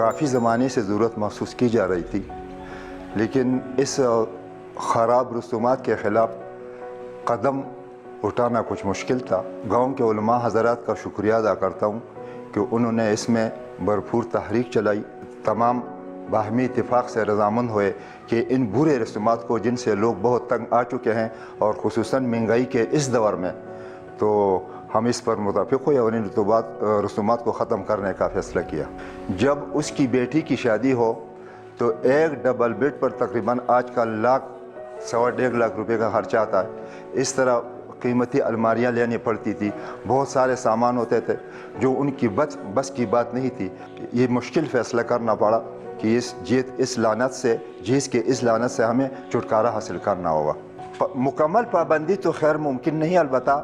کافی زمانے سے ضرورت محسوس کی جا رہی تھی، لیکن اس خراب رسومات کے خلاف قدم اٹھانا کچھ مشکل تھا۔ گاؤں کے علماء حضرات کا شکریہ ادا کرتا ہوں کہ انہوں نے اس میں بھرپور تحریک چلائی، تمام باہمی اتفاق سے رضامند ہوئے کہ ان برے رسومات کو جن سے لوگ بہت تنگ آ چکے ہیں، اور خصوصاً مہنگائی کے اس دور میں، تو ہم اس پر متفق ہوئے اور ان رسومات کو ختم کرنے کا فیصلہ کیا۔ جب اس کی بیٹی کی شادی ہو تو ایک ڈبل بیڈ پر تقریباً آج کل لاکھ 1.5 لاکھ روپے کا خرچہ آتا ہے۔ اس طرح قیمتی الماریاں لینی پڑتی تھی، بہت سارے سامان ہوتے تھے جو ان کی بس کی بات نہیں تھی۔ یہ مشکل فیصلہ کرنا پڑا کہ اس لعنت سے ہمیں چھٹکارا حاصل کرنا ہوگا۔ مکمل پابندی تو خیر ممکن نہیں، البتہ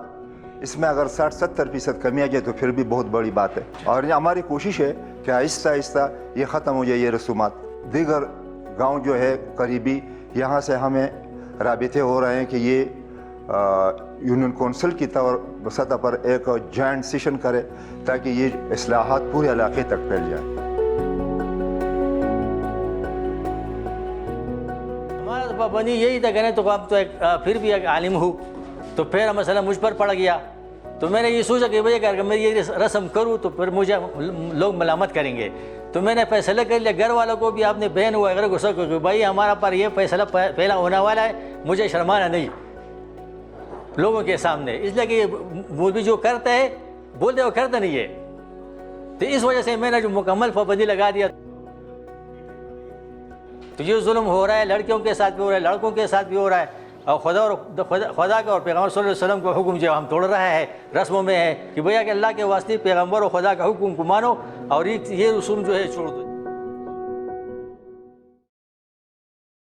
اس میں اگر 60-70% کمی آ جائے تو پھر بھی بہت بڑی بات ہے، اور ہماری کوشش ہے کہ آہستہ آہستہ یہ ختم ہو جائے یہ رسومات۔ دیگر گاؤں جو ہے قریبی، یہاں سے ہمیں رابطے ہو رہے ہیں کہ یہ یونین کونسل کی سطح پر ایک جوائنٹ سیشن کرے تاکہ یہ اصلاحات پورے علاقے تک پھیل جائیں۔ ہمارا پابندی یہی تھا کہ تو اب تو پھر بھی ایک عالم ہوں، تو پھر مسئلہ مجھ پر پڑ گیا، تو میں نے یہ سوچا کہ بھئی اگر میں یہ رسم کروں تو پھر مجھے لوگ ملامت کریں گے، تو میں نے فیصلہ کر لیا۔ گھر والوں کو بھی آپ نے بہن ہوا اگر غصہ کہ بھائی ہمارا پر یہ فیصلہ پہلا ہونے والا ہے، مجھے شرمانا نہیں لوگوں کے سامنے، اس لیے کہ وہ بھی جو کرتا ہے بولتے وہ کرتا نہیں ہے، تو اس وجہ سے میں نے جو مکمل پابندی لگا دیا۔ تو یہ ظلم ہو رہا ہے، لڑکیوں کے ساتھ بھی ہو رہا ہے، لڑکوں کے ساتھ بھی ہو رہا ہے، اور خدا کا اور پیغمبر صلی اللہ علیہ وسلم کا حکم جو ہم توڑ رہا ہے، رسموں میں ہے کہ بھیا کہ اللہ کے واسطے پیغمبر اور خدا کا حکم کو مانو اور یہ رسوم جو ہے چھوڑ دو۔